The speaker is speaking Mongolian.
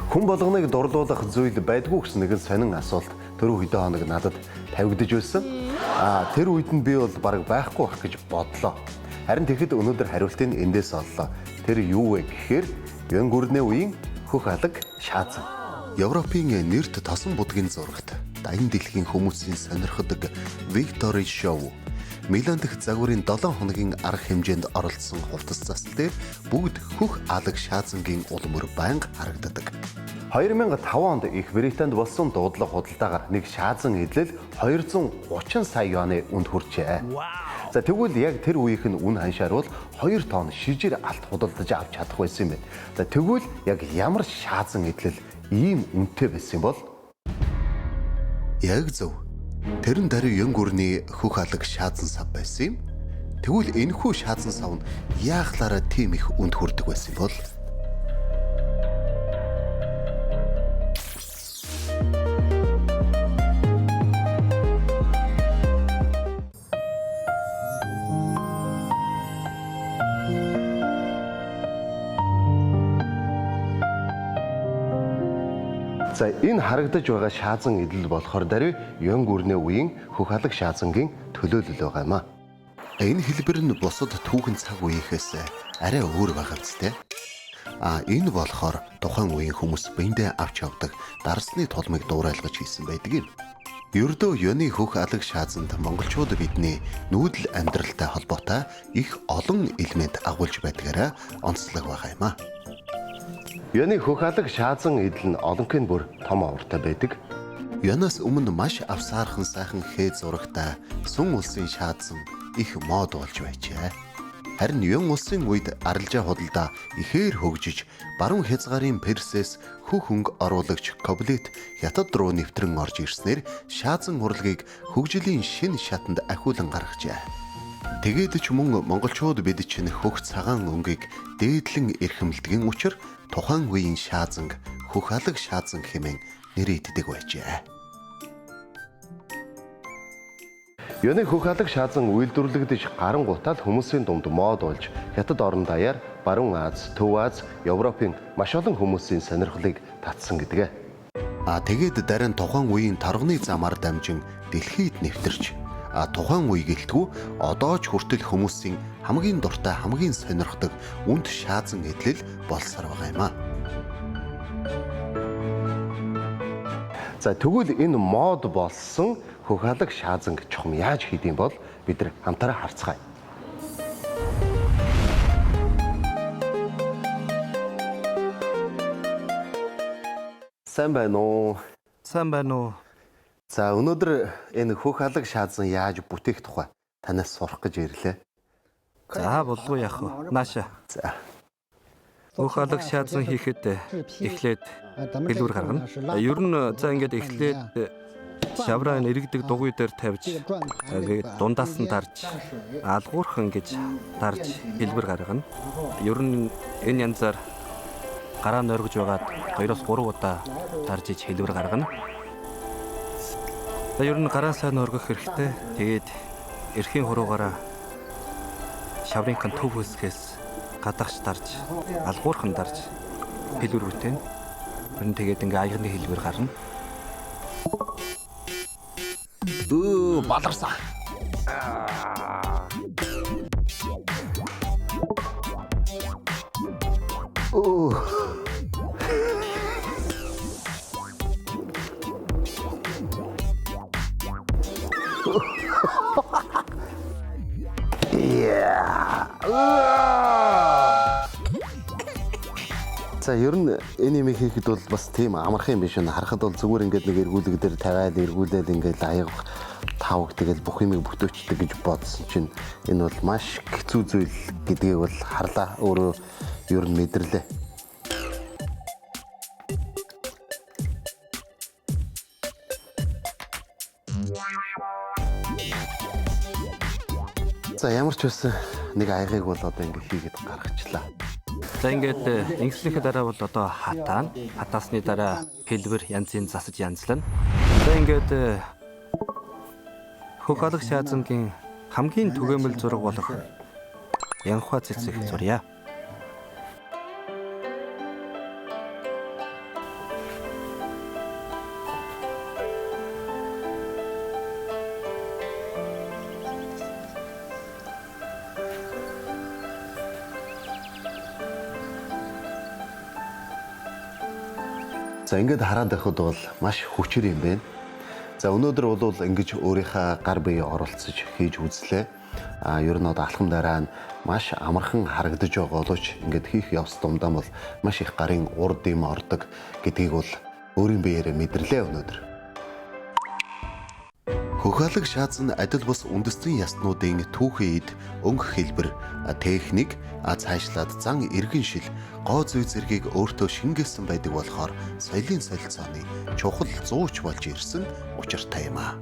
Хүн болгоныг дурлуулах зүйл байдгүй гэсэн нэгэн сонин асуулт тэр хэдэн хоног надад тавигдж байсан. Тэр үед нь би бол бараг байхгүй байх гэж бодлоо. Харин тэгэхэд өнөөдөр хариултыг эндээс оллоо. Тэр юу вэ гэхээр Ян гүрний үеийн хөх алаг шаазан. Европын нэрт тосон будгийн зурагт дайны дэлхийн хүмүүсийн сонирхдаг Victory Show Милан дахь загварын 7 хоногийн арга хэмжээнд оролцсон хувцас засал дээр бүгд хөх алаг шаазангийн улмөр байнга харагддаг. 2005 онд Их Британд болсон дуудлага худалдаагаар нэг шаазан эдлэл 230 сая юаны үнд хүрчээ. За тэгвэл яг тэр үеийнх нь үн ханшаар бол 2 тонн шижир алт худалдаж авч чадах байсан юм байна. За тэгвэл яг ямар шаазан эдлэл ийм үнэтэй байсан бол? Яг зөв. Тэрэн даруй Ян гүрний хөх алаг шаазан сав байсан юм. Тэгвэл энэхүү шаазан сав нь яахлаараа тийм их үнд хүрдэг байсан бол? За энэ харагдаж байгаа шаазан эдлэл болохоор даруй Ян гүрний үеийн хөх алаг шаазангийн төлөөлөл байгаа юм аа. Энэ хэлбэр нь бусад түүхэн цаг үеийнхээс арай өөр байгаа биз дээ. Энэ болохоор тухайн үеийн хүмүүс биендээ авч явдаг дарсны тулмыг дуурайлгаж хийсэн байдаг юм. Ердөө Яны хөх алаг шаазанд монголчууд бидний нүүдэл амьдралтай холбоотой их олон элемент агуулж байдгаараа онцлог байгаа юм аа. Яны хөх алаг шаазан эдэл нь олонхын бүр том авартай байдаг. Янаас өмнө маш авсаархан сайхан хээ зурагтай сүн улсын шаазан их мод болж байжээ. Харин Ян улсын үед арилжаа худалдаа ихээр хөгжиж баруун хязгаарын Персээс хөх хөнгө оруулагч Коблет хятад руу нэвтрэн орж ирснээр шаазан урлагийг хөгжлийн шинэ шатанд ахиулан гаргажээ. Тэгээд ч мөн монголчууд бид чинь хөх цагаан өнгийг дээдлэн эрхэмлэдгийн учраас тухайн үеийн шаазанг хөх алаг шаазан хэмээн нэрийддэг байжээ. Яны хөх алаг шаазан үйлдвэрлэгдэж гарангуутаа л хүмүүсийн дунд мод болж хятад орон даяар баруун Аз, Төв Аз, Европын маш олон хүмүүсийн сонирхлыг татсан гэдгээ. Тэгээд дараа нь тухайн үеийн торгоны замаар дамжин дэлхийд нэвтэрч тухайн үе гэлтгүү одоо ч хүртэл хүмүүсийн хамгийн дуртай хамгийн сонирхдаг үнд шаазан эдлэл болсоор байгаа юм аа. За тэгвэл энэ мод болсон хөх алаг шаазанг чухам яаж хийдэм бол бид нар хамтараа харцгаая. Сайн байна уу? Сайн байна уу? За өнөөдөр энэ хөх алаг шаазан яаж бүтээх тухай танаас сурах гэж ирлээ. За болов яах вэ? Нааша. За. Хөх алаг шаазан хийхэд эхлээд хэлбэр гаргана. Ер нь за ингээд эхлээд шавраа нэрэгдэг дугуй дээр тавьж дундаас нь дарж алгуурхан гэж дарж хэлбэр гаргана. Ер нь энэ янзаар гараа нойргож байгаад 2-3 удаа дарж иж хэлбэр гаргана. Ер нь гараа сайн өргөх хэрэгтэй. Тэгээд эрхийн хуруугаараа шаврынхан төв хэсгээс гадагш дарж, алгуурхан дарж хэлбэр бүтээн. Ер нь тэгээд ингээ аягны хэлбэр гарна. Баларсан. За ер нь энэ юм хийхэд бол бас тийм амархан юм биш үү? Харахад бол зүгээр ингээд нэг эргүүлэг дээр тавиад эргүүлээд ингээд аяг тавг тэгэл бүх юмыг бүтөөчдөг гэж бодсон чинь энэ бол маш хэцүү зүйл гэдгийг бол харлаа. Өөрөө ер нь мэдэрлээ. За ямар ч байсан нэг аягыг бол одоо ингээд хийгээд гаргачлаа. За ингээд ингэснийхээ дараа бол одоо хатаана. Хатаасны дараа хэлбэр янзын засаж янзлана. За ингээд хөх алаг шаазангийн хамгийн түгээмэл зураг болох янхва цэцэг зурья. За ингээд хараад байхад бол маш хүчээр юм байна. За өнөөдөр бол ингэж өөрийнхөө гар бие оролцож хийж үзлээ. Ер нь одоо алхам дараа нь маш амархан харагдаж байгаа боловч ингээд хийх явц дундаа бол маш их гарын урд юм ордог гэдгийг бол өөрийн биеэрээ мэдэрлээ өнөөдөр. Хөх алаг шаазан адил бус үндэсний яснуудын түүхэн эд өнгө хэлбэр, техник, цаашлаад зан иргэн шил, гоо зүй зэргийг өөртөө шингээсэн байдаг болохоор соёлын солилцооны чухал зууч болж ирсэн учиртай юм аа.